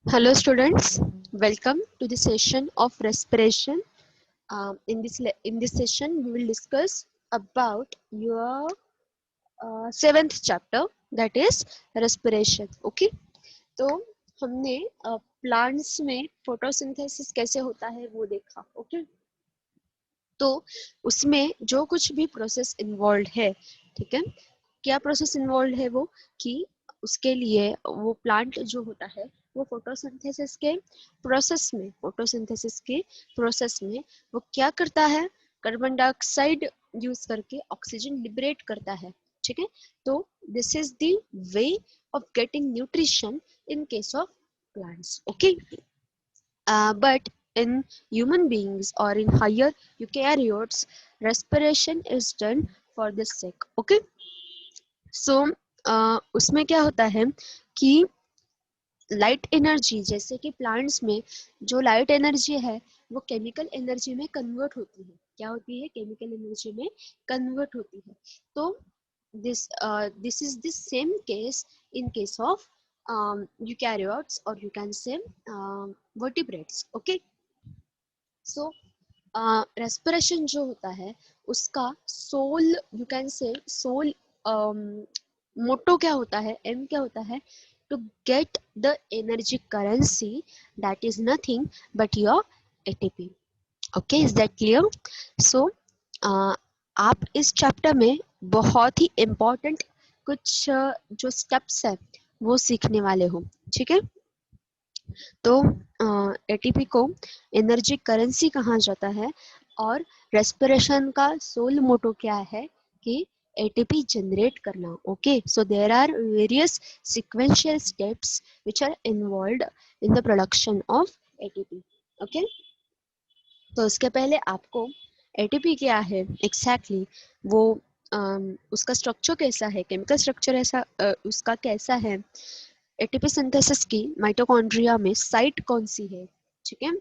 Hello students, welcome to the session of respiration. In this session, we will discuss about your seventh chapter, that is respiration. Okay, तो हमने plants में photosynthesis कैसे होता है वो देखा. ओके, तो उसमें जो कुछ भी प्रोसेस इन्वॉल्व है, ठीक है, क्या प्रोसेस इन्वॉल्व है वो कि उसके लिए वो प्लांट जो होता है वो फोटोसिंथेसिस के प्रोसेस में वो क्या करता है, कार्बन डाइऑक्साइड यूज करके ऑक्सीजन लिबरेट करता है. ठीक है, तो this is the way of getting nutrition in case of plants. Okay, but in human beings or in higher eukaryotes, respiration is done for the sake. Okay, so उसमें क्या होता है कि लाइट एनर्जी, जैसे कि प्लांट्स में जो light energy है वो केमिकल एनर्जी में कन्वर्ट होती है. क्या होती है? केमिकल एनर्जी में कन्वर्ट होती है. तो this is the same case in case of eukaryotes, or you can say vertebrates. Okay, so respiration जो होता है उसका sole, you can say sole motto क्या होता है, एम क्या होता है, to get the energy currency, that is nothing but your ATP. Okay, is that clear? So आप इस चैप्टर में बहुत ही इम्पोर्टेंट कुछ जो स्टेप्स है वो सीखने वाले हो. ठीक है, तो एटीपी को एनर्जी करेंसी कहा जाता है और रेस्पिरेशन का सोल मोटो क्या है कि एटीपी जनरेट करना. Okay, so there are various sequential steps which are involved in the production of ATP. Okay, तो इसके पहले आपको एटीपी क्या है एग्जैक्टली वो उसका स्ट्रक्चर कैसा है, केमिकल स्ट्रक्चर ऐसा उसका कैसा है, एटीपी सिंथेसिस की माइटोकॉन्ड्रिया में साइट कौन सी है. ठीक है,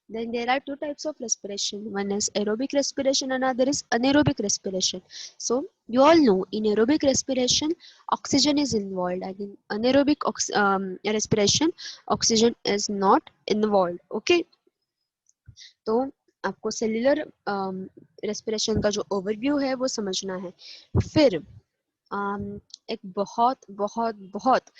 then there are two types of respiration. One is aerobic respiration, another is anaerobic respiration. So you all know in aerobic respiration oxygen is involved, and in anaerobic respiration oxygen is not involved. Okay, तो आपको cellular respiration का जो overview है वो समझना है. फिर एक बहुत बहुत बहुत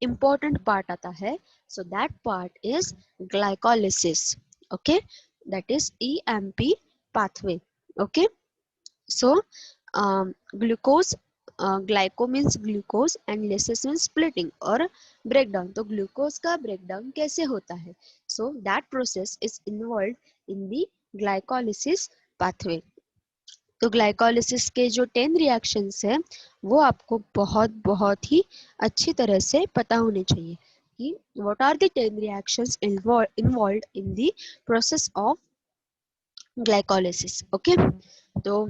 important पार्ट आता है. So that part is glycolysis. Okay, that is EMP pathway. Okay, so glucose, glyco means glucose and lysis means splitting और ब्रेकडाउन. तो ग्लूकोज का ब्रेकडाउन कैसे होता है? So that process is involve in the glycolysis pathway. तो glycolysis के जो 10 reactions है वो आपको बहुत बहुत ही अच्छी तरह से पता होने चाहिए कि what are the 10 reactions involved in the process of glycolysis. Okay, तो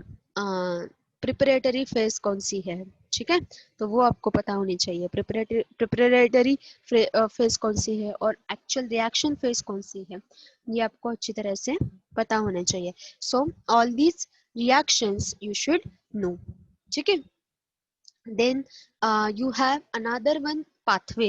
प्रिपरेटरी फेज कौन सी है, ठीक है, तो वो आपको पता होनी चाहिए. प्रिपरेटरी फेज कौन सी है और एक्चुअल रिएक्शन फेज कौन सी है, ये आपको अच्छी तरह से पता होना चाहिए. So all these reactions you should know. ठीक है, then you have another one pathway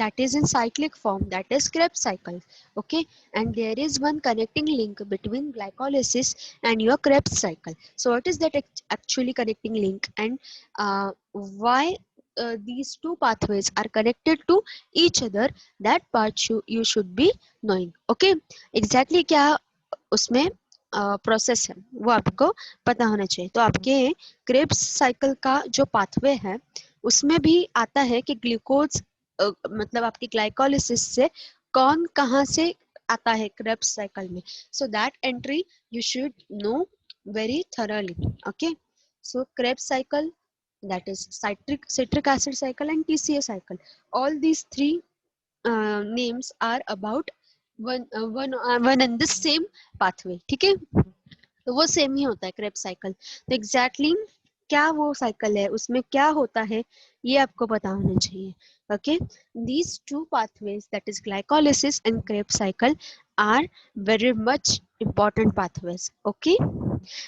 that is in cyclic form, that is Krebs cycle. Okay, and there is one connecting link between glycolysis and your Krebs cycle. So what is that actually connecting link, and why these two pathways are connected to each other, that part you should be knowing. Okay, exactly क्या उसमें process है वो आपको पता होना चाहिए. तो आपके क्रेब्स साइकिल का जो पाथवे है उसमें भी आता है कि ग्लूकोज मतलब आपकी ग्लाइकोलिसिस से कौन कहाँ से आता है क्रेब्स साइकिल में. So that entry you should know very thoroughly. Okay, so Krebs cycle, that is citric acid cycle and TCA cycle, all these three names are about one and the same pathway. ठीक है, तो वो same ही होता है Krebs cycle. तो exactly क्या वो cycle है, उसमें क्या होता है, ये आपको पता होना चाहिए. Okay, these two pathways, that is glycolysis and Krebs cycle, are very much important pathways. Okay,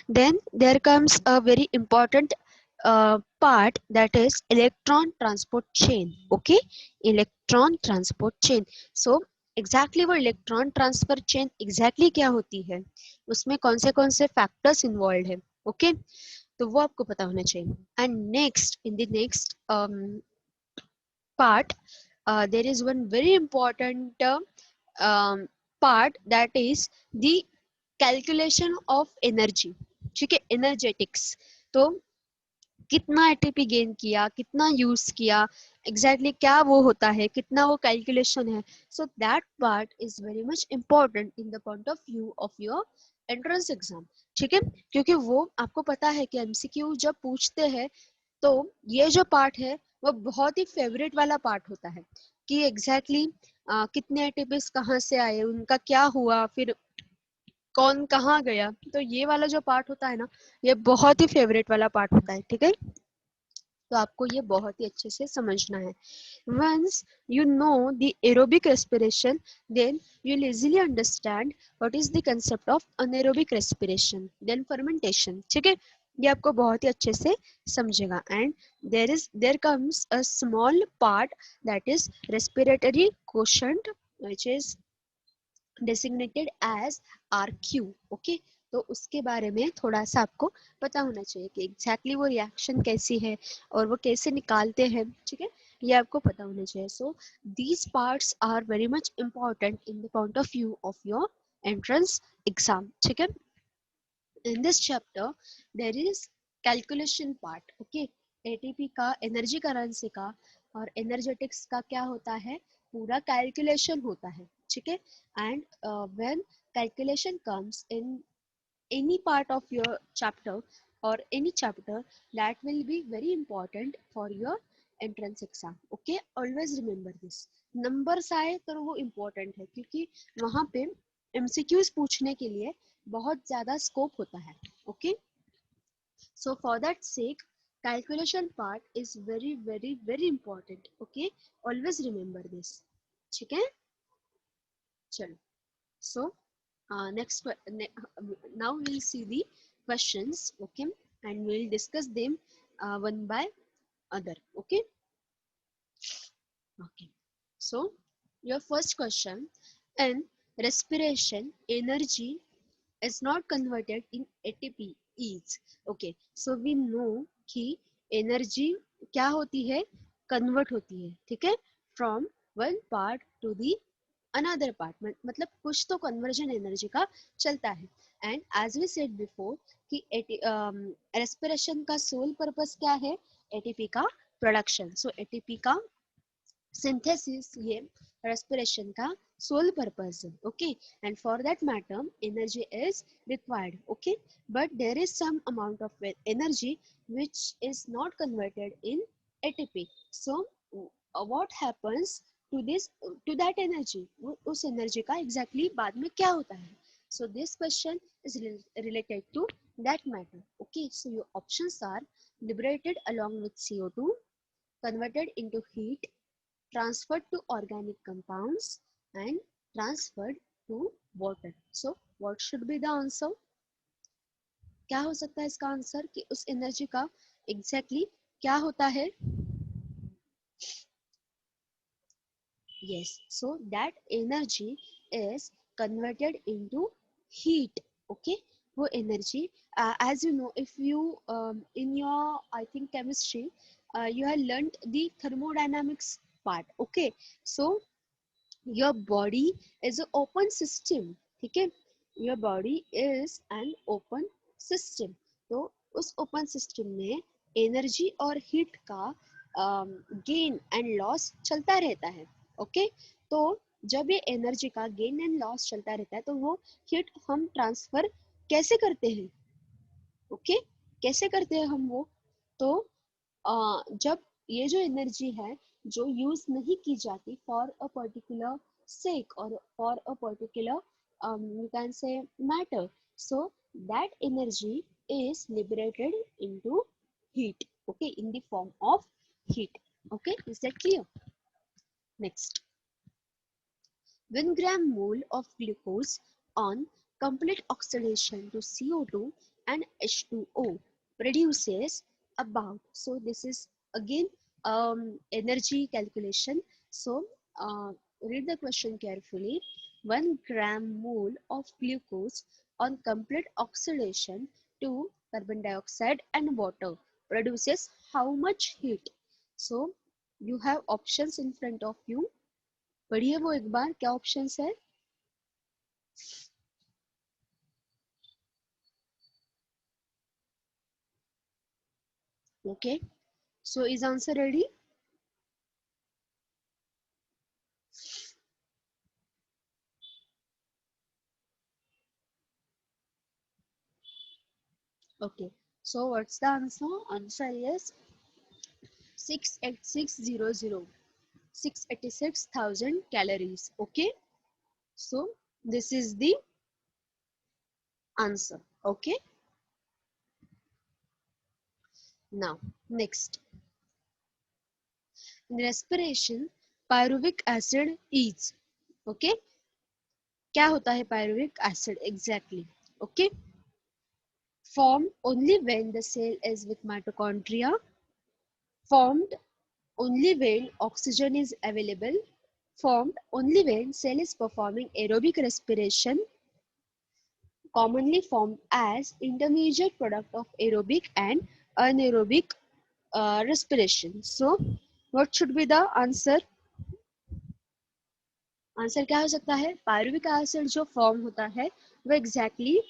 then there comes a very important part, that is electron transport chain. Okay, electron transport chain. So exactly वो electron transfer chain exactly क्या होती है, उसमें कौन से factors involve है, okay तो वो आपको पता होना चाहिए. And next in the next part, there is one very important part, that is the calculation of energy. ठीक है, energetics. तो कितना एटीपी गेन किया, कितना यूज किया, एग्जैक्टली क्या वो होता है, कितना वो कैलकुलेशन है. So that part is very much important in the point of view of your entrance exam. ठीक है, क्योंकि वो आपको पता है कि एमसीक्यू जब पूछते हैं तो ये जो पार्ट है वो बहुत ही फेवरेट वाला पार्ट होता है कि एग्जैक्टली कितने एटीपीज कहाँ से आए, उनका क्या हुआ, फिर कौन कहाँ गया. तो ये वाला जो पार्ट होता है ना, ये बहुत ही फेवरेट वाला पार्ट होता है. ठीक है, तो आपको ये बहुत ही अच्छे से समझना है. Once you know the aerobic respiration, then you'll easily understand what is the concept of anaerobic respiration, then fermentation. ठीक है, ये आपको बहुत ही अच्छे से समझेगा. And there comes a small part, that is respiratory quotient, which is designated as RQ. Okay, तो उसके बारे में थोड़ा सा आपको पता होना चाहिए कि एग्जैक्टली वो रिएक्शन कैसी है और वो कैसे निकालते हैं. ठीक है, ये आपको पता होना चाहिए. So these parts are very much important in the point of view of your entrance exam. ठीक है, in this chapter there is calculation part. okay, ATP का, एनर्जी करेंसी का और एनर्जेटिक्स का क्या होता है, पूरा कैलकुलेशन होता है. ठीक है, and when calculation comes in any part of your chapter or any chapter, that will be very important for your entrance exam. okay, always remember this. numbers आए तो वो important है क्योंकि वहां पे MCQs पूछने के लिए बहुत ज्यादा स्कोप होता है. okay, so for that sake calculation part is very very very important. okay, always remember this. ठीक है, चलो. So next now we'll see the questions. okay, and we'll discuss them one by other. okay. Okay, so your first question: in respiration energy is not converted in ATP is. okay, so we know कि energy क्या होती है, convert होती है. ठीक है, from one part to the another part. मतलब कुछ तो conversion energy का चलता है. and as we said before कि respiration का sole purpose क्या है, ATP का production. so ATP का synthesis ये respiration का sole purpose है. okay, and for that matter energy is required. okay, but there is some amount of energy which is not converted in ATP. so what happens to this, to that energy, उस energy का exactly बाद में क्या होता है. so this question is related to that matter. okay, so your options are liberated along with CO2, converted into heat, transferred to organic compounds, and transferred to water. So what should be the answer? क्या हो सकता है इसका answer कि उस energy का exactly क्या होता है. yes, so that energy is converted into heat. okay, वो energy as you know, if you in your I think chemistry you have learnt the thermodynamics part. okay, so your body is an open system. ठीक है, your body is an open system. तो उस open system में energy और heat का gain and loss चलता रहता है. ओके, तो जब ये एनर्जी का गेन एंड लॉस चलता रहता है तो वो हीट हम ट्रांसफर कैसे करते हैं. ओके, कैसे करते हैं हम वो, तो जब ये जो एनर्जी है जो यूज नहीं की जाती for a particular sake or for a particular you can say matter, so that energy is liberated into heat. okay, in the form of heat. okay, is that clear? next, 1 gram mole of glucose on complete oxidation to CO2 and H2O produces about, so this is again energy calculation. so read the question carefully. 1 gram mole of glucose on complete oxidation to carbon dioxide and water produces how much heat? So you have options in front of you. पढ़िए वो एक बार क्या options है? Okay. So is answer ready? Okay. So what's the answer? Answer is 68600. 686,000 calories. Okay. So this is the answer. Okay. Now next. In respiration, pyruvic acid is. Okay. क्या होता है pyruvic acid exactly? Okay. Formed only when the cell is with mitochondria. Formed only when oxygen is available. Formed only when cell is performing aerobic respiration. Commonly formed as intermediate product of aerobic and anaerobic respiration. So what should be the answer? Answer क्या हो सकता है? Pyruvic acid जो form होता है वो exactly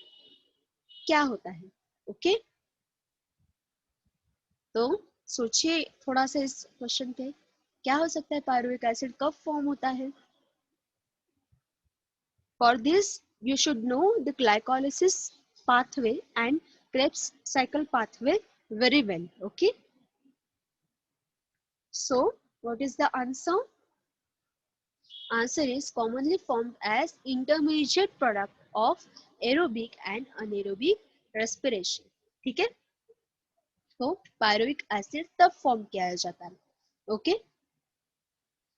क्या होता है? ओके, तो सोचिए थोड़ा सा इस क्वेश्चन पे, क्या हो सकता है? पायरुविक एसिड कब फॉर्म होता है? For this you should know the glycolysis pathway and Krebs cycle pathway very well. Okay, so what is the answer? Answer is commonly formed as intermediate product of aerobic and anaerobic respiration. ठीक है, तो pyruvic acid तब form किया जाता है. Okay,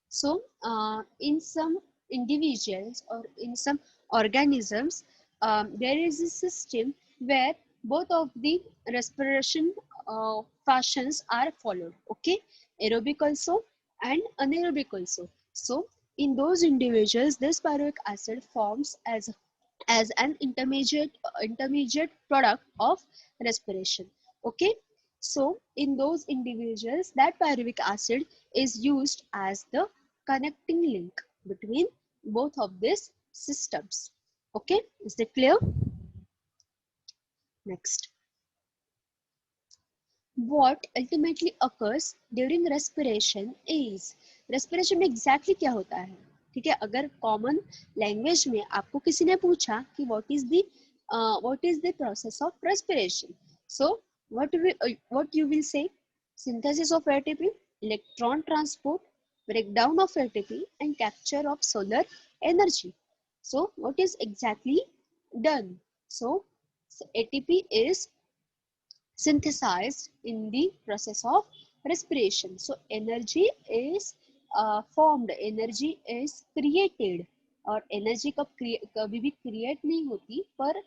so in some individuals or in some organisms, there is a system where both of the respiration functions are followed. Okay, aerobic also and anaerobic also. So in those individuals, this pyruvic acid forms as an intermediate product of respiration. Okay, so in those individuals, that pyruvic acid is used as the connecting link between both of these systems. Okay, is that clear? Next, what ultimately occurs during respiration is. respiration में exactly क्या होता है? ठीक है, अगर common language में आपको किसी ने पूछा कि what is the process of respiration, so what you will say? Synthesis of ATP, electron transport, breakdown of ATP and capture of solar energy. So what is exactly done? So ATP is synthesized in the process of respiration. So energy is formed, energy is created. और energy कभी भी create नहीं होती, पर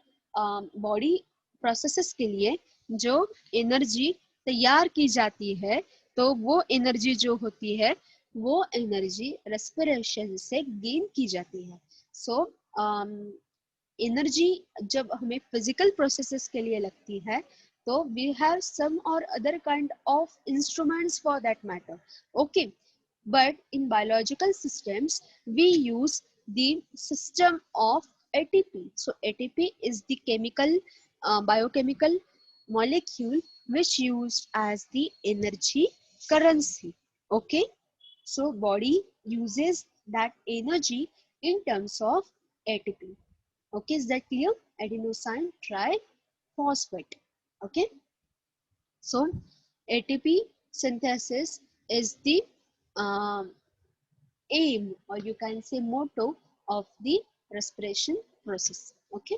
body processes के लिए जो energy तैयार की जाती है, तो वो एनर्जी जो होती है वो एनर्जी रेस्पिरेशन से गेन की जाती है. सो एनर्जी जब हमें फिजिकल प्रोसेसेस के लिए लगती है, so we have some or other kind of instruments for that matter. Okay, but in biological systems we use the system of ATP. So ATP is the biochemical molecule which used as the energy currency. Okay, so body uses that energy in terms of ATP. Okay, is that clear? Adenosine triphosphate. Okay, so ATP synthesis is the um, aim, or you can say motto, of the respiration process. Okay,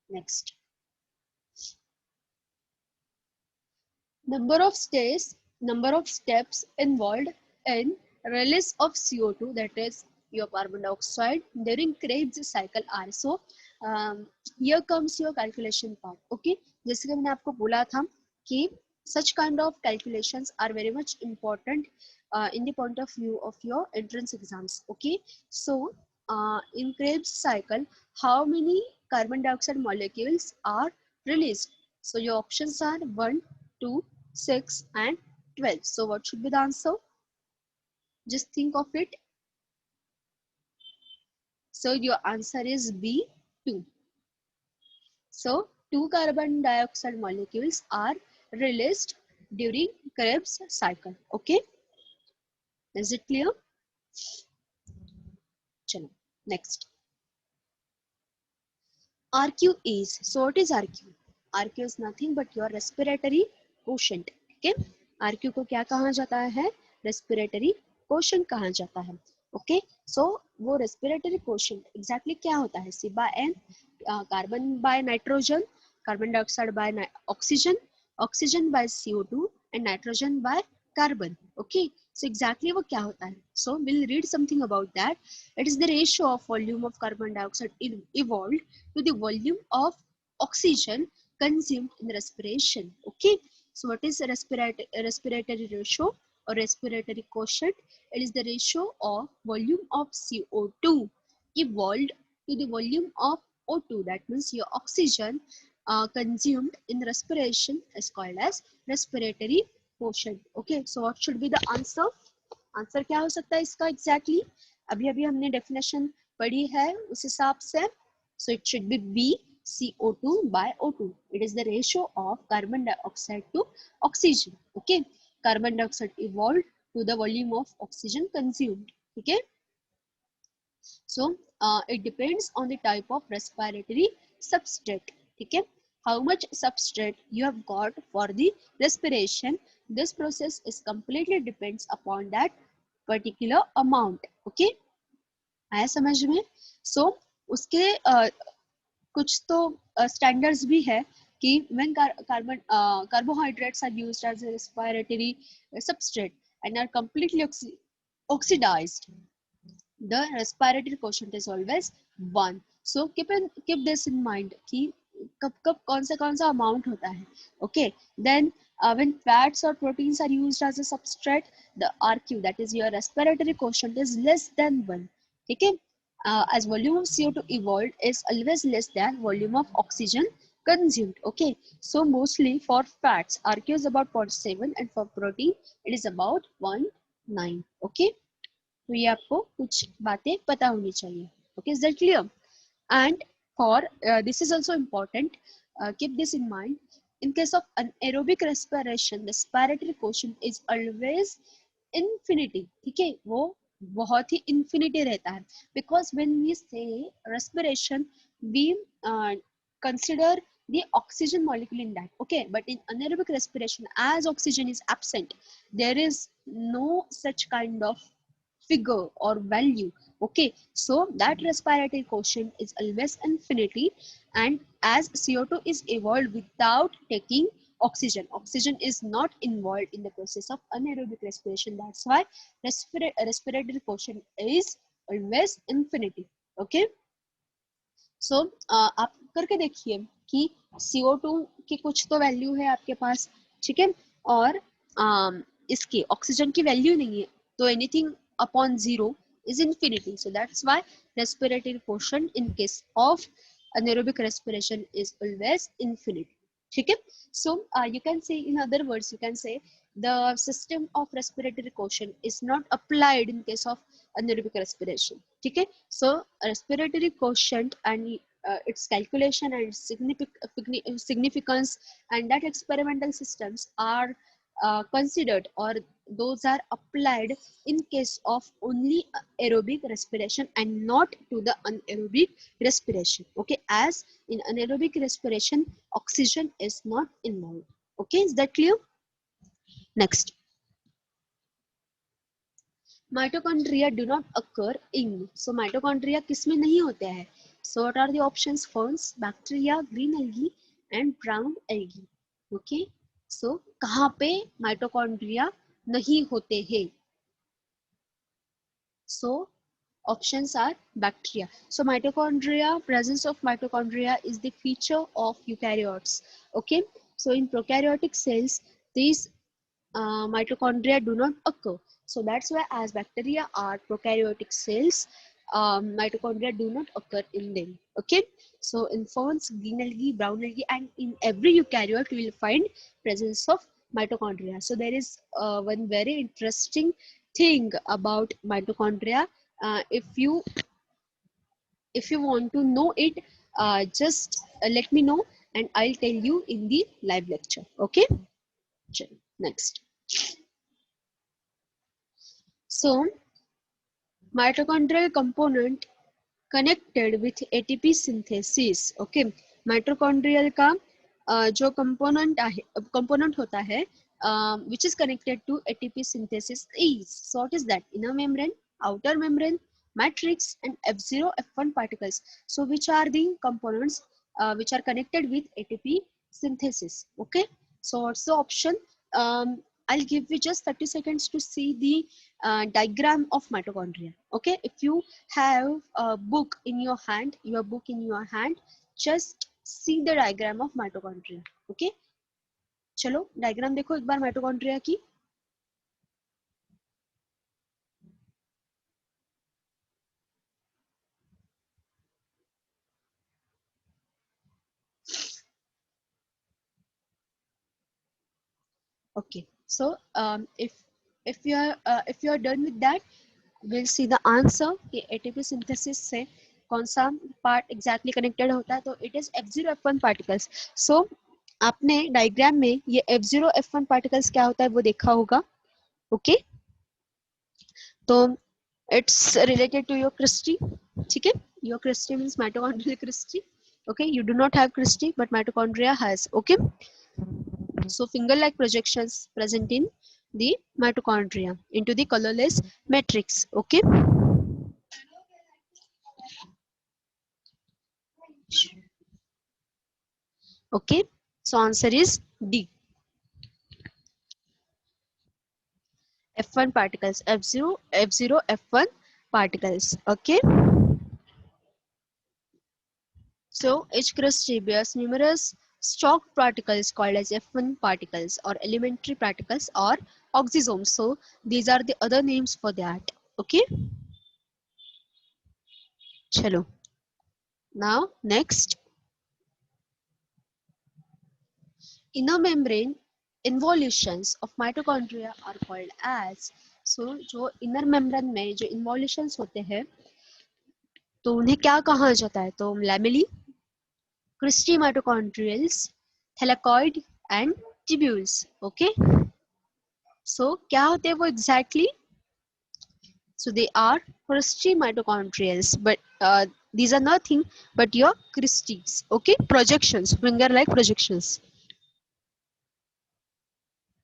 next, number of steps involved in release of CO2, that is your carbon dioxide, during Krebs cycle are. So here comes your calculation part. Okay, जैसे कि मैंने आपको बोला था कि such kind of calculations are very much important in the point of view of your entrance exams. Okay, so in Krebs cycle, how many carbon dioxide molecules are released? So your options are 1, 2, 6 and 12. So what should be the answer? Just think of it. So your answer is B, 2. So 2 carbon dioxide molecules are released during Krebs cycle. Okay, is it clear? Chalo. Next, RQ is, so what is RQ? RQ is nothing but your respiratory quotient. Okay, RQ को क्या कहा जाता है? Respiratory quotient कहा जाता है. Okay, so वो respiratory quotient exactly क्या होता है? C by N, carbon by nitrogen, carbon dioxide by oxygen, oxygen by CO2 and nitrogen by carbon. Okay, so exactly वो क्या होता है? So we'll read something about that. It is the ratio of volume of carbon dioxide evolved to the volume of oxygen consumed in respiration. Okay, so what is respiratory ratio or respiratory quotient? It is the ratio of volume of CO2 evolved to the volume of O2, that means your oxygen consumed in respiration is called as respiratory quotient. Okay, so what should be the answer? Answer क्या हो सकता है इसका exactly अभी अभी हमने definition पढ़ी है उस हिसाब से so it should be B, CO2 by O2. It is the ratio of carbon dioxide to oxygen. Okay, carbon dioxide evolved to the volume of oxygen consumed. Okay, so it depends on the type of respiratory substrate. Okay, how much substrate you have got for the respiration, this process is completely depends upon that particular amount. Okay, आया समझ में? So उसके कुछ तो standards भी है कि when carbohydrates are used as a respiratory substrate and are completely oxidized, the respiratory quotient is always 1. So keep this in mind कि कब कब कौन सा amount होता है. Okay, then when fats or proteins are used as a substrate, the RQ, that is your respiratory quotient, is less than 1. Okay, as volume of CO2 evolved is always less than volume of oxygen consumed. Okay, so mostly for fats RQ is about 0.7 and for protein it is about 0.9. Okay, तो ये आपको कुछ बातें पता होनी चाहिए. Okay, is that clear? And for this is also important, keep this in mind. In case of anaerobic respiration, the respiratory quotient is always infinity. ठीक है, वो बहुत ही infinity रहता है. Because when we say respiration, we consider the oxygen molecule in that. Okay, but in anaerobic respiration, as oxygen is absent, there is no such kind of figure or value. Okay, so that respiratory quotient is always infinity, and as CO2 is evolved without taking oxygen is not involved in the process of anaerobic respiration. That's why respiratory quotient is always infinity. Okay, so आप करके देखिए कि CO2 की कुछ तो value है आपके पास, ठीक है, और इसकी ऑक्सीजन की वैल्यू नहीं है, तो anything upon 0 is infinity. So that's why respiratory quotient in case of anaerobic respiration is always infinite. Okay, so you can say, in other words, you can say the system of respiratory quotient is not applied in case of anaerobic respiration. Okay, so respiratory quotient and its calculation and its significance and that experimental systems are considered, or those are applied in case of only aerobic respiration and not to the anaerobic respiration. Okay, as in anaerobic respiration oxygen is not involved. Okay, is that clear? Next, mitochondria do not occur in, so mitochondria किसमें नहीं होते हैं? So what are the options? Ferns, bacteria, green algae and brown algae. Okay, so कहाँ पे mitochondria नहीं होते हैं? So options are bacteria. So mitochondria, presence of mitochondria is the feature of eukaryotes. Okay, so in prokaryotic cells these mitochondria do not occur. So that's why as bacteria are prokaryotic cells, mitochondria do not occur in them. Okay, so in ferns, green algae, brown algae, and in every eukaryote you will find presence of mitochondria. So there is one very interesting thing about mitochondria. If you want to know it, just let me know and I'll tell you in the live lecture. Okay, next. So mitochondrial component connected with ATP synthesis. Okay, mitochondrial का जो component होता है which is connected to ATP synthesis is, so what is that? Inner membrane, outer membrane, matrix, and F0 F1 particles. So which are the components which are connected with ATP synthesis? Okay, so what's the option? I'll give you just 30 seconds to see the diagram of mitochondria. Okay, if you have a book in your hand, just see the diagram of mitochondria. Okay, चलो diagram देखो एक बार mitochondria की. Okay, so if you are done with that, we'll see the answer कि ATP synthesis से कौन सा part exactly connected होता है. तो it is F0 F1 particles. So आपने डायग्राम में ये F0 F1 particles क्या होता है वो देखा होगा. Okay, तो it's related to your Christie. ठीक है, your Christie means mitochondrial Christie. Okay, you do not have Christie but mitochondria has. Okay, so finger like projections present in the mitochondria into the colorless matrix. Okay, okay, so answer is D. F1 particles, F0 F1 particles. Okay, so each crystal bears numerous stalked particles called as F1 particles or elementary particles or oxysomes. So these are the other names for that. Okay, chalo. Now next, inner membrane involutions of mitochondria are called as. So जो inner membrane में जो involutions होते हैं तो उन्हें क्या कहा जाता है? तो lamellae, Christie mitochondrials, thylakoid and tubules. Okay, so क्या होते हैं वो exactly? So they are Christie mitochondrials, but these are nothing but your Christies. Okay, projections, finger like projections.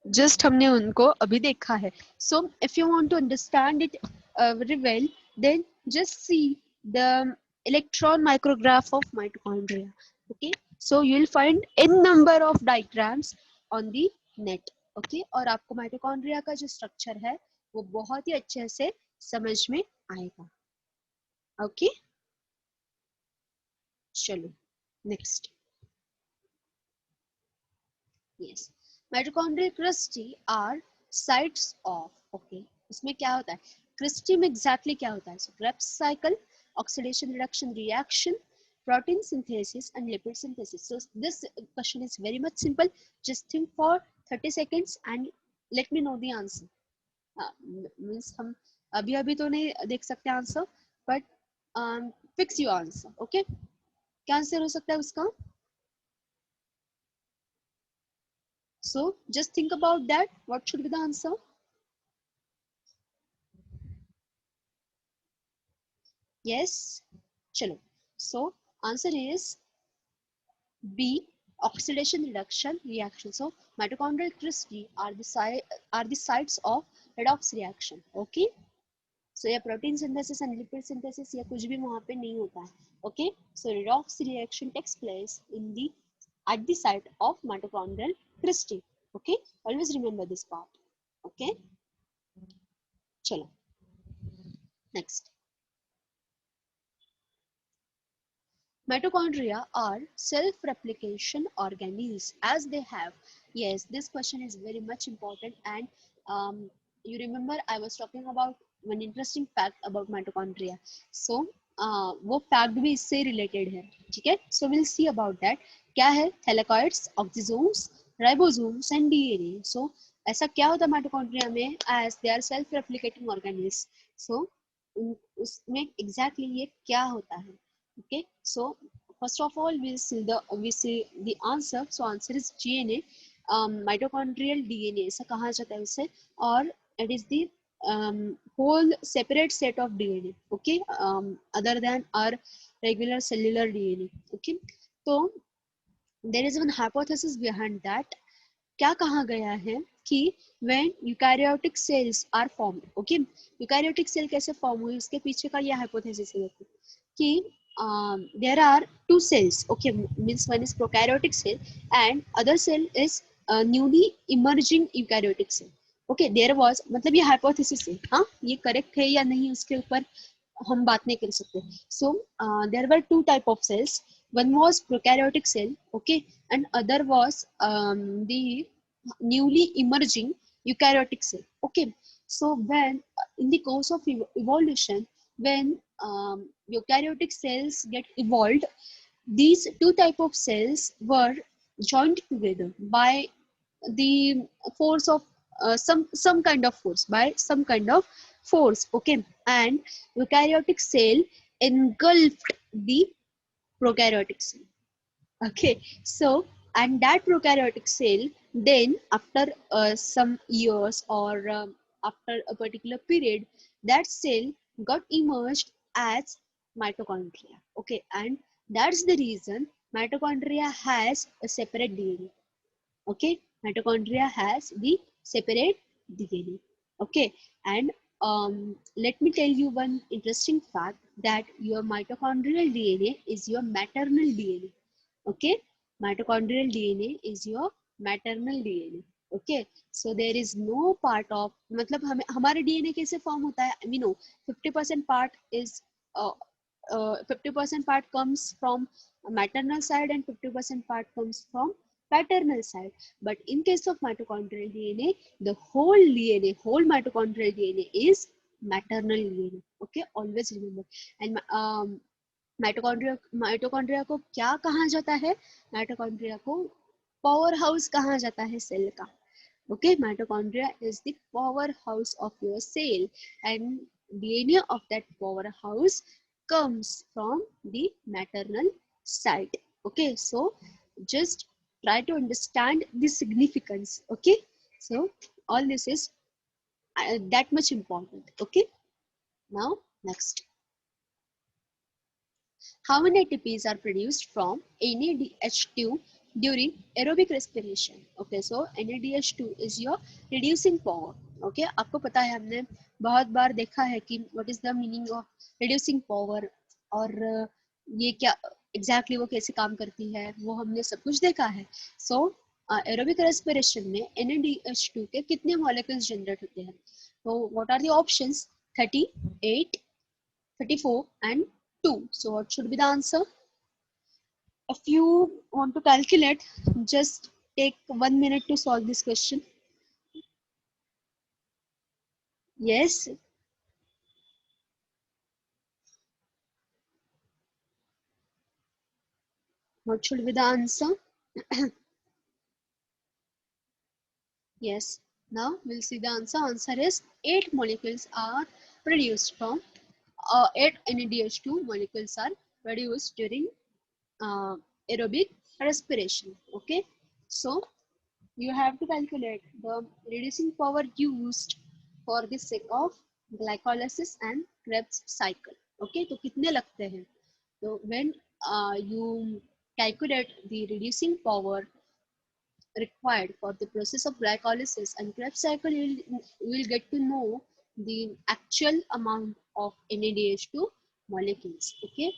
Just हमने उनको अभी देखा है. So if you want to understand it very well, then just see the electron micrograph of mitochondria. Okay, so you will find n number of diagrams on the net. Okay, और आपको mitochondria का जो structure है वो बहुत ही अच्छे से समझ में आएगा. Okay, चलो next. Yes, mitochondrial Christie are sites of. Okay, इसमें क्या होता है? Christie में exactly क्या होता है? So Krebs cycle, oxidation reduction reaction, protein synthesis and lipid synthesis. So this question is very much simple. Just think for 30 seconds and let me know the answer. Means हम अभी अभी तो नहीं देख सकते answer, but fix your answer. Okay, क्या answer हो सकता है उसका? So just think about that. What should be the answer? Yes. Chalo. So answer is B. Oxidation reduction reaction. So mitochondrial Christie are the sites of redox reaction. Okay. So ये protein synthesis and lipid synthesis या कुछ भी वहाँ पे नहीं होता है. Okay. So redox reaction takes place at the site of mitochondrial Christie. Okay. Always remember this part. Okay. चलो. Next. Mitochondria are self-replication organelles as they have. Yes, this question is very much important, and you remember I was talking about one interesting fact about mitochondria. So वो fact भी इससे related है, ठीक है? So we'll see about that. क्या है? Thylakoids, oxysomes, ribosomes and DNA. So ऐसा क्या होता है mitochondria में? As they are self-replicating organelles. So उसमें exactly ये क्या होता है? Okay, so first of all we see the answer. So answer is DNA. Mitochondrial DNA ऐसा कहा जाता है उसे, और it is the whole separate set of DNA, okay, other than our regular cellular DNA, okay. तो there is one hypothesis behind that. क्या कहा गया है कि when eukaryotic cells are formed, okay, eukaryotic cell कैसे form हुई उसके पीछे का ये hypothesis है कि there are two cells, okay, means one is prokaryotic cell and other cell is newly emerging eukaryotic cell, okay. There was, मतलब ये hypothesis है, हाँ ये correct है या नहीं उसके ऊपर हम बात नहीं कर सकते. So there were two type of cells. One was prokaryotic cell, okay, and other was the newly emerging eukaryotic cell, okay. So when in the course of evolution, when eukaryotic cells get evolved, these two type of cells were joined together by the force of some kind of force, by some kind of force, okay, and eukaryotic cell engulfed the prokaryotic cell, okay. So and that prokaryotic cell then after some years or after a particular period, that cell got emerged as mitochondria, okay, and that's the reason mitochondria has a separate DNA, okay. Mitochondria has the separate DNA, okay. And let me tell you one interesting fact, that your mitochondrial DNA is your maternal DNA, okay. Mitochondrial DNA is your maternal DNA, okay. So there is no part of, मतलब हमें हमारे DNA कैसे form होता है, we know 50% part is 50% part comes from maternal side and 50% part comes from paternal side. But in case of mitochondrial DNA, the whole DNA, whole mitochondrial DNA is maternal DNA. Okay, always remember. And mitochondria को क्या कहा जाता है? Mitochondria को power house कहा जाता है cell का. Okay, mitochondria is the powerhouse of your cell, and DNA of that powerhouse comes from the maternal side. Okay, so just try to understand the significance. Okay, so all this is that much important. Okay, now next. How many ATPs are produced from NADH2 during aerobic respiration? Okay, so NADH2 is your reducing power. Okay, आपको पता है, हमने बहुत बार देखा है कि what is the meaning of reducing power, और ये क्या exactly वो कैसे काम करती है, वो हमने सब कुछ देखा है. So aerobic respiration में NADH2 के कितने molecules generate होते हैं? So what are the options? 38, 34 and 2. So what should be the answer? If you want to calculate, just take 1 minute to solve this question. Yes. What should be the answer? Yes. Now we'll see the answer. Answer is 8 molecules are produced from 8 NADH2 molecules are produced during uh, aerobic respiration. Okay. So you have to calculate the reducing power used for the sake of glycolysis and Krebs cycle. Okay, तो कितने लगते हैं? So when you calculate the reducing power required for the process of glycolysis and Krebs cycle, you will get to know the actual amount of NADH2 molecules. Okay,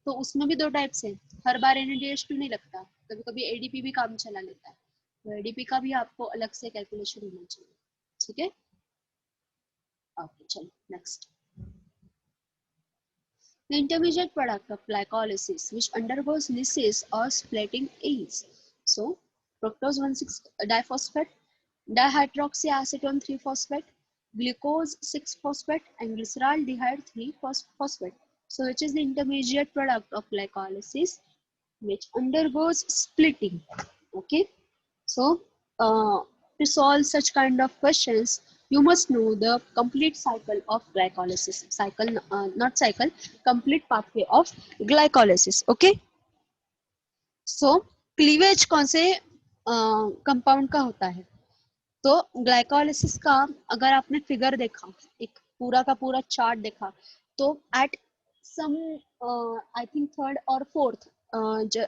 तो उसमें भी दो types हैं. हर बार NADH2 नहीं लगता, कभी कभी ADP भी काम चला लेता है, तो ADP का भी आपको अलग से कैलकुलेशन होना चाहिए. ठीक है, ओके चलो next. The intermediate product of glycolysis which undergoes lysis or splitting is so fructose 1,6-diphosphate, dihydroxyacetone 3-phosphate, glucose 6-phosphate, and glyceraldehyde 3-phosphate. So which is the intermediate product of glycolysis which undergoes splitting? Okay, so to solve such kind of questions, you must know the complete cycle of glycolysis. Cycle, not cycle, complete pathway of glycolysis. Okay. So cleavage कौन से compound का होता है? तो glycolysis का अगर आपने figure देखा, एक पूरा का पूरा चार्ट देखा, तो at some I think third और fourth,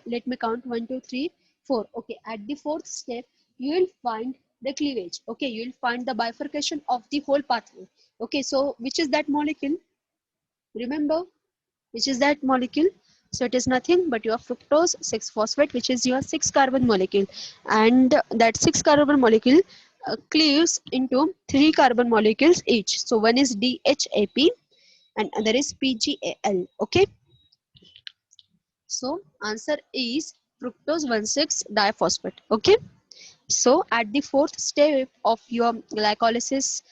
let me count 1 2 3 4, okay, at the fourth step you will find the cleavage. Okay, you will find the bifurcation of the whole pathway. Okay, so which is that molecule? Remember, which is that molecule? So it is nothing but your fructose 6-phosphate, which is your 6-carbon molecule, and that 6-carbon molecule cleaves into 3 carbon molecules each. So one is DHAP and other is PGAL. Okay, so answer is fructose 1,6-diphosphate. Okay, so at the fourth step of your glycolysis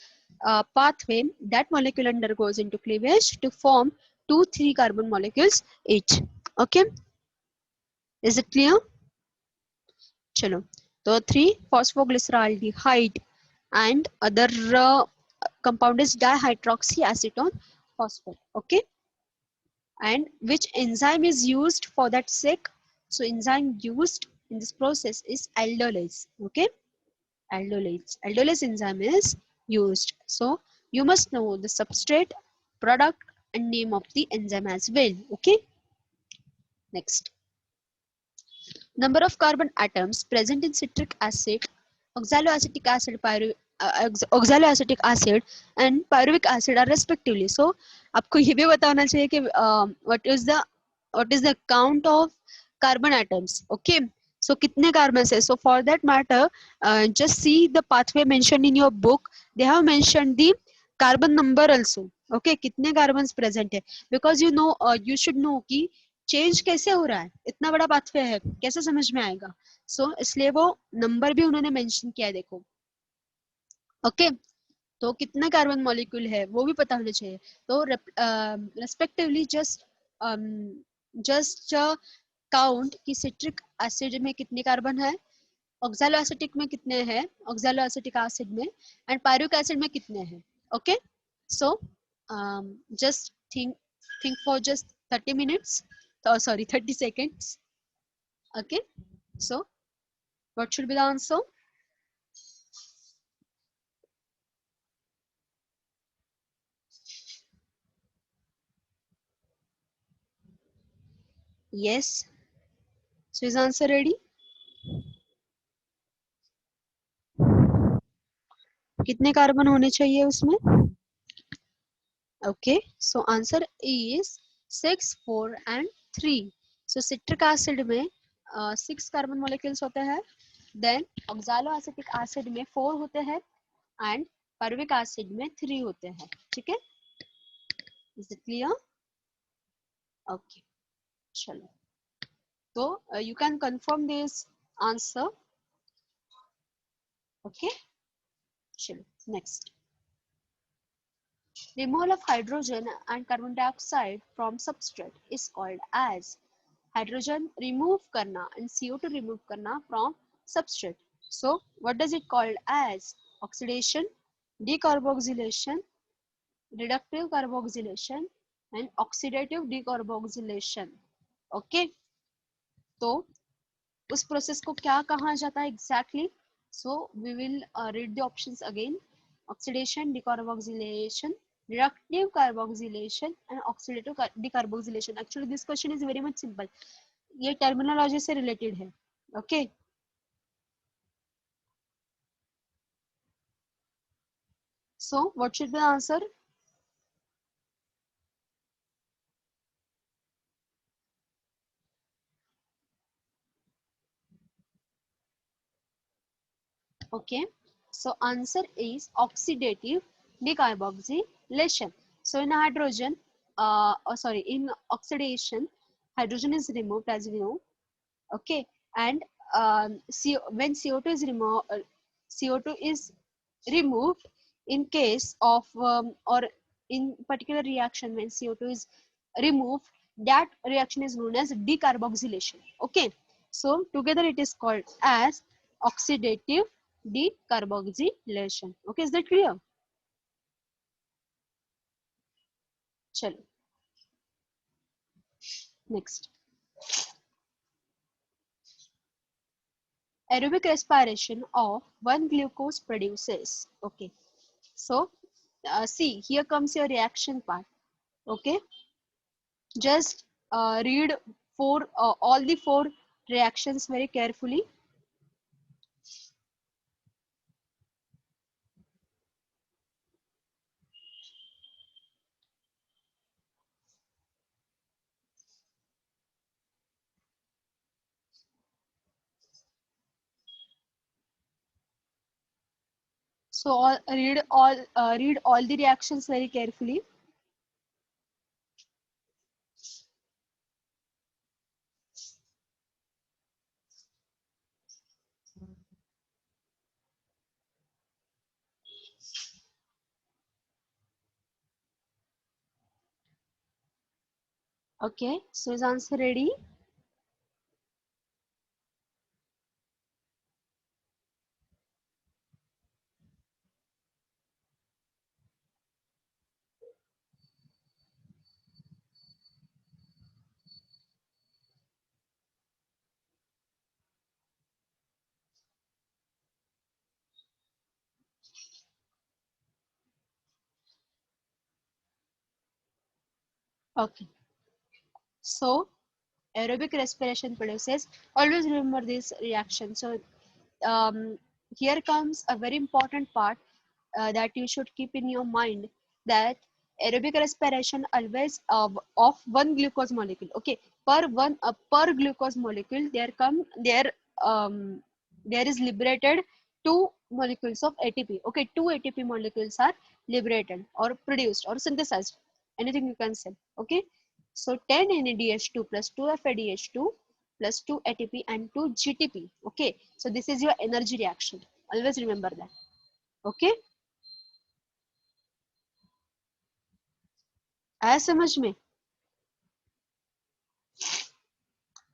pathway, that molecule undergoes into cleavage to form 2 3 carbon molecules each. Okay, is it clear? चलो, तो 3-phosphoglyceraldehyde and other compound is dihydroxyacetone phosphate. Okay, and which enzyme is used for that sake? So enzyme used in this process is aldolase. Okay, aldolase enzyme is used. So you must know the substrate, product, and name of the enzyme as well. Okay, next. Number of carbon atoms present in citric acid, oxaloacetic acid, oxaloacetic acid and pyruvic acid are respectively. So आपको ये भी बताना चाहिए कि what is the count of carbon atoms. Okay, so कितने carbons है? So for that matter, just see the pathway mentioned in your book. They have mentioned the carbon number also. Okay, कितने carbons present है? Because you should know कि change कैसे हो रहा है, इतना बड़ा पाथवे है, कैसे समझ में आएगा? सो इसलिए वो नंबर भी उन्होंने मेंशन किया है, देखो. ओके, तो कितना कार्बन मॉलिक्यूल है वो भी पता होना चाहिए. तो रेस्पेक्टिवली जस्ट काउंट कि सिट्रिक एसिड में कितने कार्बन है, ऑक्सैलो एसिटिक में कितने हैं, ऑक्सैलो एसिटिक एसिड में, एंड पायरुविक एसिड में कितने हैं. Okay, so just think for just 30 minutes, sorry, 30 seconds. Okay, so what should be the answer? Yes, so is answer ready? कितने कार्बन होने चाहिए उसमें? Okay, so answer is 6 4 and 3. So citric acid में 6 carbon molecules होते हैं, then oxaloacetic acid में 4 होते हैं, एंड पायरुविक एसिड में 3 होते हैं. ठीक है, इज इट क्लियर? ओके, चलो, तो you can confirm this answer. Okay, चलो, next. Removal of hydrogen and carbon dioxide from substrate is called as hydrogen remove करना and CO2 remove करना from substrate. So what does it called as? Oxidation, decarboxylation, reductive carboxylation and oxidative decarboxylation. Okay, तो उस process को क्या कहा जाता है exactly? So we will read the options again. Oxidation, decarboxylation, reductive carboxylation and oxidative decarboxylation. Actually this question is very much simple, ये terminology से related है. Okay, so what should be the answer? Okay, so answer is oxidative decarboxylation. So in hydrogen in oxidation, hydrogen is removed, as we know. Okay, and when CO2 is removed, CO2 is removed in case of or in particular reaction, when CO2 is removed, that reaction is known as decarboxylation. Okay, so together it is called as oxidative decarboxylation. Okay, is that clear? Chalo, next. Aerobic respiration of 1 glucose produces. Okay, so see, here comes your reaction part. Okay, just read all the four reactions very carefully. So read all the reactions very carefully. Okay, so is answer ready? Okay, so aerobic respiration produces, always remember this reaction. So here comes a very important part that you should keep in your mind, that aerobic respiration always of one glucose molecule. Okay, per glucose molecule there is liberated two molecules of ATP. Okay, two ATP molecules are liberated or produced or synthesized, anything you can say. Okay, so 10 NADH2 plus 2 FADH2 plus 2 ATP and 2 GTP. Okay, so this is your energy reaction. Always remember that. Okay, आया समझ में?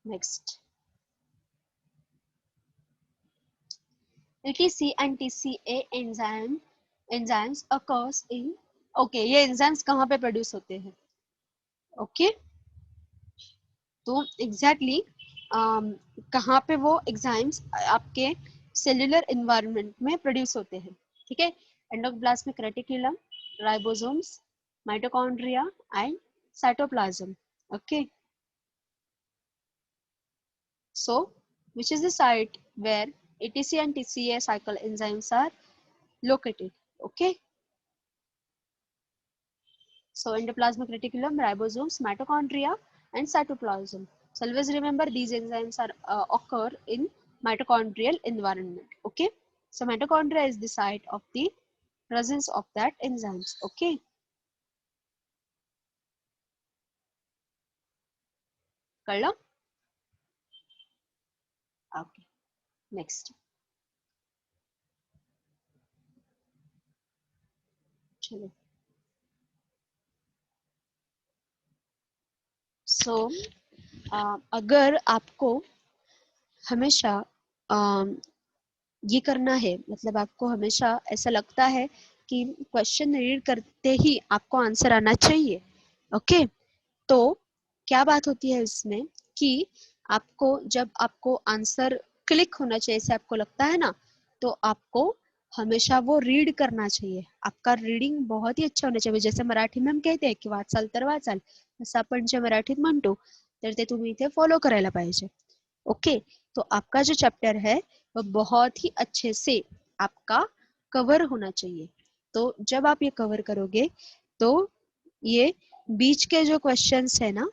Next, ETC and TCA enzymes occurs in. Okay, ये enzymes कहाँ पे produce होते हैं? Okay, तो exactly कहाँ पे वो enzymes आपके cellular environment में produce होते हैं? ठीक है, endoplasmic reticulum, ribosomes, mitochondria and cytoplasm. Okay, so which is the site where ETC and TCA cycle enzymes are located? Okay, so endoplasmic reticulum, ribosomes, mitochondria and cytoplasm. So always remember these enzymes are occur in mitochondrial environment. Okay, so mitochondria is the site of the presence of that enzymes. Okay, कर लो. Okay, next. चलो. So अगर आपको हमेशा ये करना है, मतलब आपको हमेशा ऐसा लगता है कि क्वेश्चन रीड करते ही आपको आंसर आना चाहिए. ओके, तो क्या बात होती है इसमें कि आपको जब आपको आंसर क्लिक होना चाहिए, ऐसे आपको लगता है ना, तो आपको हमेशा वो रीड करना चाहिए. आपका रीडिंग बहुत ही अच्छा होना चाहिए. जैसे मराठी में हम कहते हैं की वाचाल तर वाचाल, असं आपण जे मराठीत म्हणतो तर ते तुम्ही इथे फॉलो करायला पाहिजे. ओके, तो आपका जो चैप्टर है वो बहुत ही अच्छे से आपका कवर होना चाहिए. तो जब आप ये कवर करोगे तो ये बीच के जो क्वेश्चंस है ना,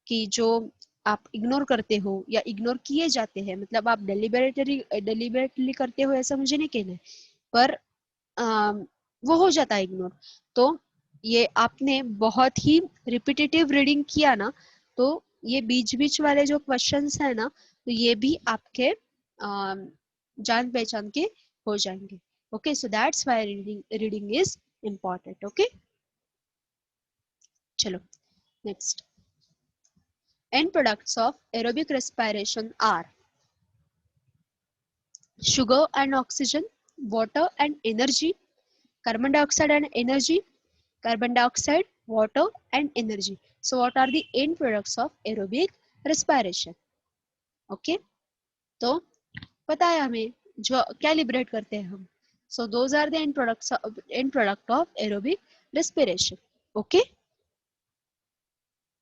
कि जो आप इग्नोर करते हो या इग्नोर किए जाते हैं, मतलब आप डेलिबरेटली करते हो ऐसा मुझे नहीं कहना है, पर वो हो जाता है इग्नोर. तो ये आपने बहुत ही रिपीटेटिव रीडिंग किया ना, तो ये बीच बीच वाले जो क्वेश्चंस है ना, तो ये भी आपके जान पहचान के हो जाएंगे. Okay, so that's why reading is important. Okay, चलो next. End products of aerobic respiration are sugar and oxygen, water and energy, carbon dioxide and energy, carbon dioxide, water and energy. So what are the end products of aerobic respiration? Okay, तो पता है हमें जो क्या liberate करते हैं हम. So those are the end product of aerobic respiration. Okay,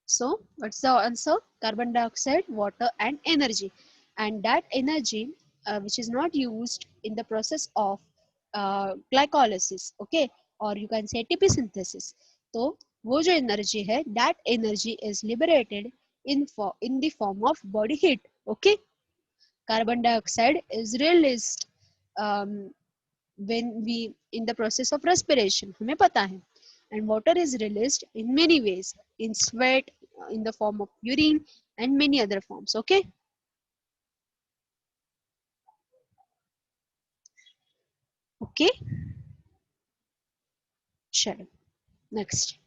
so what's the answer? Carbon dioxide, water and energy. And that energy which is not used in the process of glycolysis, okay, or you can say ATP synthesis. तो वो जो energy है, that energy is liberated in the form of body heat. Okay, carbon dioxide is released um, when we in the process of respiration, हमें पता है. And water is released in many ways, in sweat, in the form of urine and many other forms. Okay, okay, चलो next.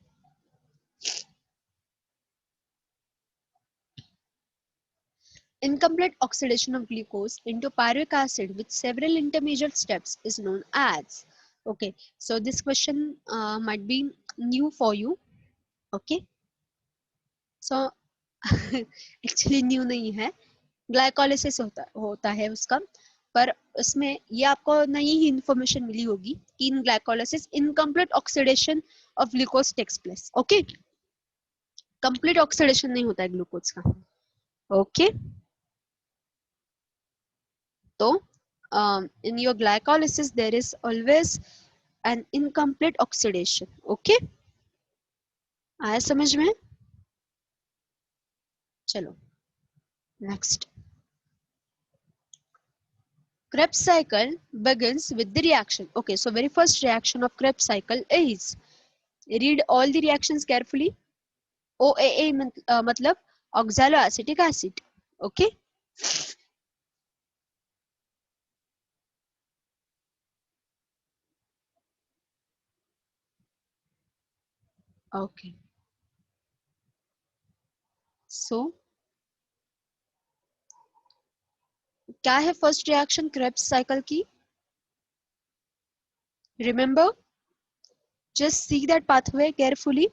Incomplete oxidation of glucose into pyruvic acid with several intermediate steps is known as. Okay, so this question might be new for you. Okay, so actually new नहीं है. Glycolysis होता है उसका, पर उसमें ये आपको नई ही इंफॉर्मेशन मिली होगी कि in glycolysis incomplete oxidation of glucose takes place. Okay, complete oxidation नहीं होता है ग्लूकोज का. ओके, तो in your glycolysis there is always an incomplete oxidation. Okay, आया समझ में? चलो next. Krebs cycle begins with the reaction. Okay, so very first reaction of Krebs cycle is, read all the reactions carefully. OAA मतलब oxaloacetic acid. Okay, okay. So क्या है first reaction Krebs cycle की? Remember, just see that pathway carefully.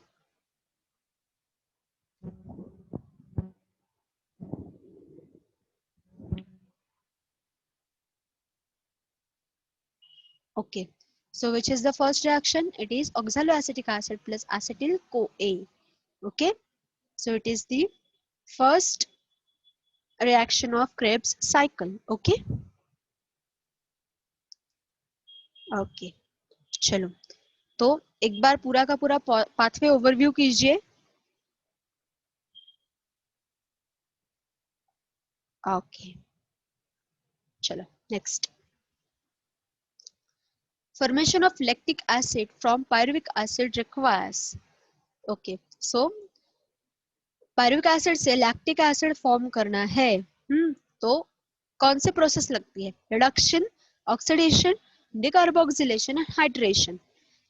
Okay, so which is the first reaction? It is oxaloacetic acid plus acetyl CoA. Okay, so it is the first reaction of Krebs cycle. Okay, okay. चलो, तो एक बार पूरा का पूरा pathway overview कीजिए. Okay, चलो next. Formation of lactic acid from pyruvic acid requires. Okay, so pyruvic acid से lactic acid form करना है. तो कौन से प्रोसेस लगती है? Reduction, oxidation, decarboxylation and hydration.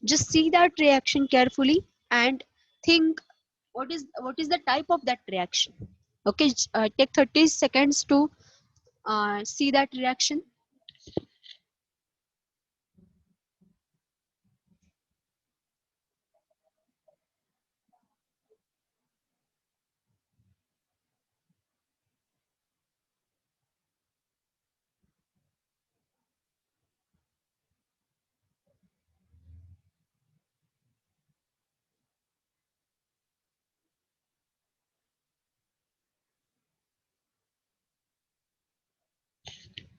Just see that reaction carefully and think what is the type of that reaction. Okay, take 30 seconds to see that reaction.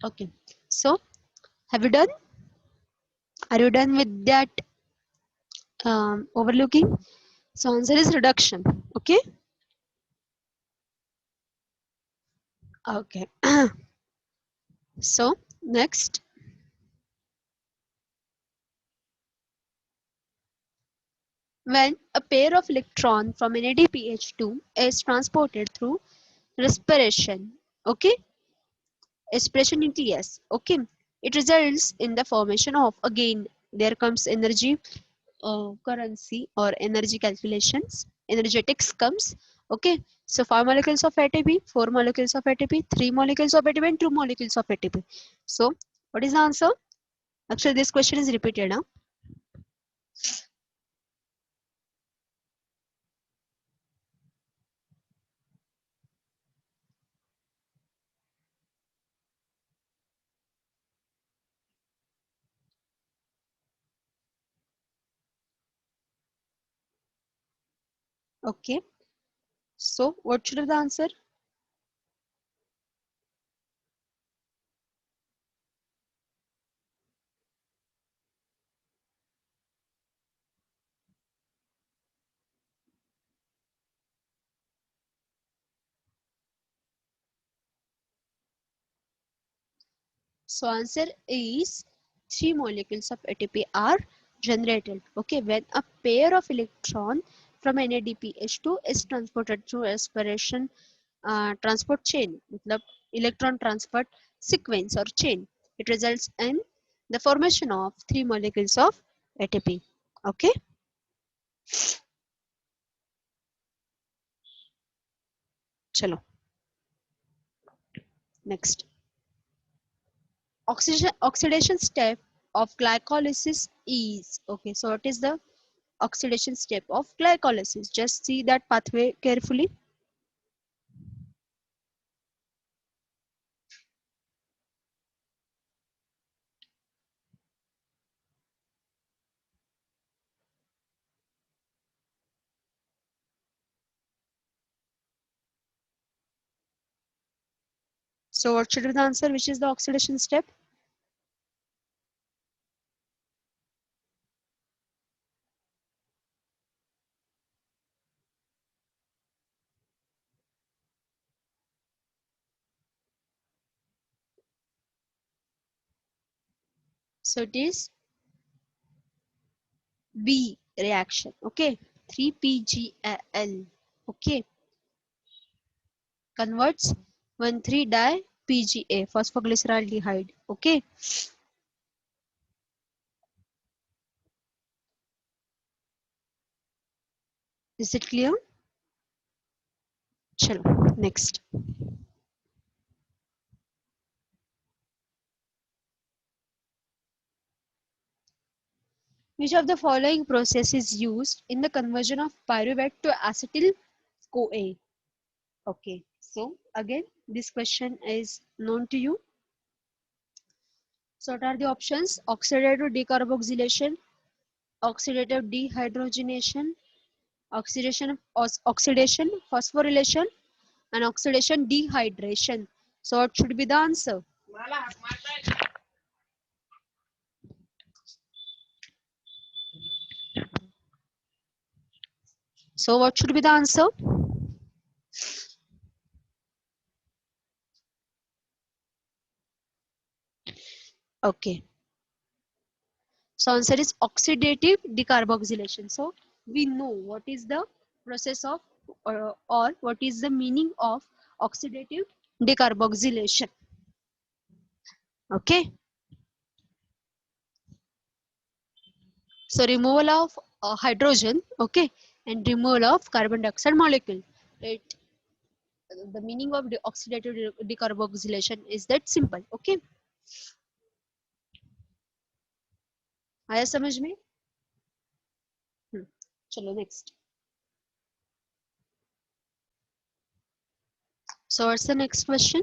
Okay, so have you done? Are you done with that overlooking? So answer is reduction. Okay. Okay. So next, when a pair of electrons from an ADPH2 is transported through respiration. Okay, expression into yes. Okay, it results in the formation of, again there comes energy currency or energy calculations, energetics comes. Okay, so 5 molecules of ATP, 4 molecules of ATP, 3 molecules of ATP, and 2 molecules of ATP. So what is the answer? Actually this question is repeated now. Okay, so what should be the answer? So answer is 3 molecules of ATP are generated. Okay, when a pair of electron from NADPH2 is transported through respiration transport chain, मतलब electron transport sequence or chain, it results in the formation of 3 molecules of ATP. Okay, chalo next. Oxidation step of glycolysis is, okay, so what is the oxidation step of glycolysis? Just see that pathway carefully. So what should be the answer? Which is the oxidation step? So it is B reaction. Okay, 3PGL. Okay, converts 1,3-di PGA, phosphoglyceraldehyde. Okay, is it clear? Chalo, next. Which of the following process is used in the conversion of pyruvate to acetyl CoA? Okay, so again, this question is known to you. So what are the options? Oxidative decarboxylation, oxidative dehydrogenation, oxidation phosphorylation, and oxidation dehydration. So what should be the answer? So what should be the answer? Okay. So answer is oxidative decarboxylation. So we know what is the process of or what is the meaning of oxidative decarboxylation. Okay. So removal of hydrogen, okay, and removal of carbon dioxide molecule. It the meaning of the oxidative decarboxylation is that simple. Okay, आया समझ में? चलो next. So what's the next question?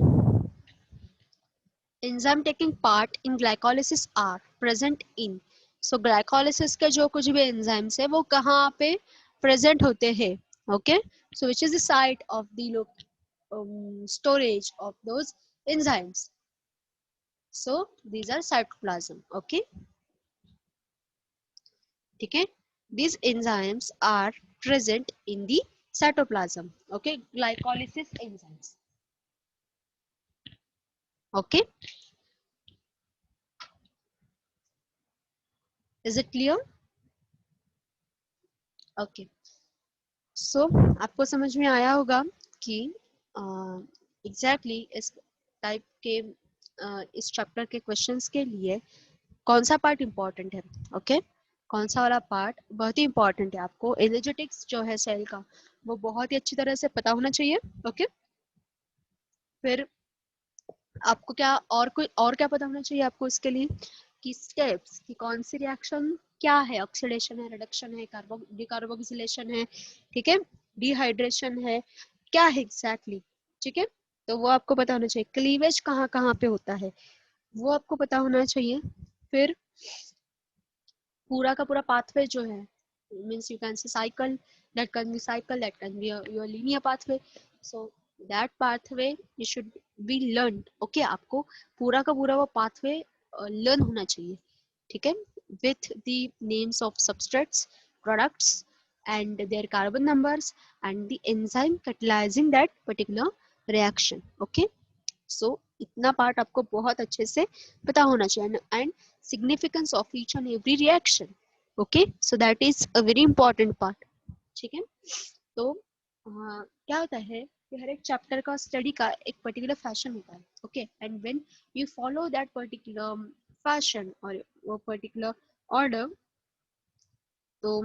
Enzyme taking part in glycolysis are present in. So glycolysis के जो कुछ भी enzymes है वो कहाँ पे present होते हैं? Okay, so which is the site of the storage of those enzymes? So these are cytoplasm. Okay, ठीक है? These enzymes are present in the cytoplasm. Okay, glycolysis enzymes. Okay, is it clear? Okay, so आपको समझ में आया होगा कि exactly इस type के इस चैप्टर के क्वेश्चंस के लिए कौन सा पार्ट इम्पोर्टेंट है। ओके, कौन सा वाला पार्ट बहुत ही इम्पोर्टेंट है। आपको एनर्जेटिक्स जो है सेल का वो बहुत ही अच्छी तरह से पता होना चाहिए। ओके, फिर आपको क्या और कोई और क्या पता होना चाहिए आपको इसके लिए कि स्टेप्स कि कौन सी रिएक्शन क्या है, ऑक्सीडेशन है, रिडक्शन है, डिकार्बोक्सिलेशन है, ठीक है, डिहाइड्रेशन है, क्या है एग्जैक्टली, ठीक है। तो वो आपको पता होना चाहिए। क्लीवेज कहाँ कहाँ पे होता है वो आपको पता होना चाहिए। फिर पूरा का पूरा पाथवे जो है, मीन्स यू कैन से cycle, that can be cycle, that can be your linear pathway, so that pathway you should be learn. Okay, आपको पूरा का पूरा वो पाथवे लर्न होना चाहिए, ठीक है, with the names of substrates, products and their carbon numbers and the enzyme catalyzing that particular reaction. Okay, so इतना पार्ट आपको बहुत अच्छे से पता होना चाहिए and significance of each and every reaction. Okay, so that is a very important part. ठीक है, तो क्या होता है कि हर एक चैप्टर का स्टडी का एक पर्टिकुलर फैशन होता है। Okay, and when you follow that particular fashion और वो पर्टिकुलर ऑर्डर, तो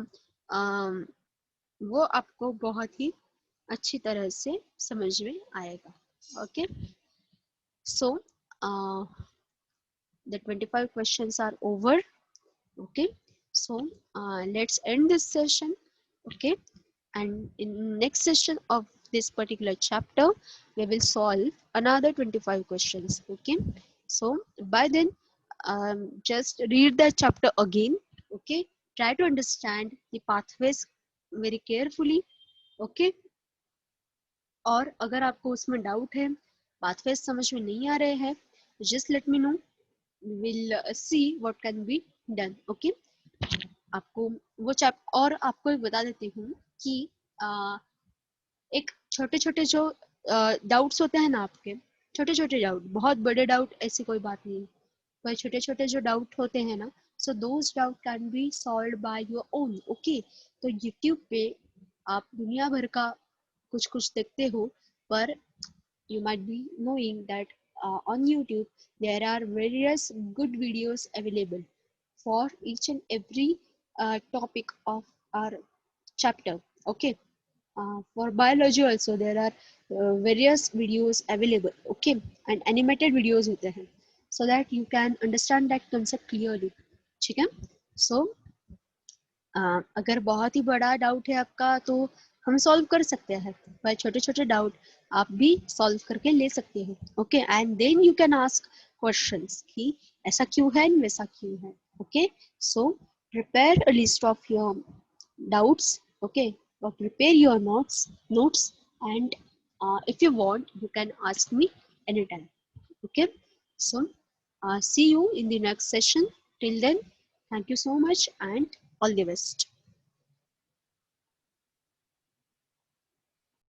um, वो आपको बहुत ही अच्छी तरह से समझ में आएगा। Okay, so the 25 questions are over. Okay, so let's end this session. Okay, and in next session of this particular chapter we will solve another 25 questions. Okay, so by then just read the chapter again. Okay, try to understand the pathways very carefully. Okay, और अगर आपको उसमें doubt है, pathways समझ में नहीं आ रहे हैं, just let me know, will see what can be done. Okay, आपको वो चैप और आपको एक बता देती हूँ कि एक छोटे छोटे जो डाउट्स होते हैं ना आपके, छोटे छोटे डाउट, बहुत बड़े डाउट ऐसी कोई बात नहीं, पर छोटे छोटे जो डाउट होते हैं ना, so those doubt can be solve by your own. Okay, तो यूट्यूब पे आप दुनिया भर का कुछ कुछ देखते हो, पर you might be knowing that on YouTube there are various good videos available for each and every topic of our chapter. Okay, for biology also there are various videos available. Okay, and animated videos होते हैं, so that you can understand that concept clearly. ठीक है, so अगर बहुत ही बड़ा doubt है आपका तो हम सॉल्व कर सकते हैं, पर छोटे छोटे डाउट आप भी सॉल्व करके ले सकते हो। Okay, and then you can ask questions कि ऐसा क्यों है वैसा क्यों है। Okay, so prepare a list of your doubts. Okay, or prepare your notes, and if you want you can ask me anytime. Okay, so see you in the next session. Till then, thank you so much and all the best.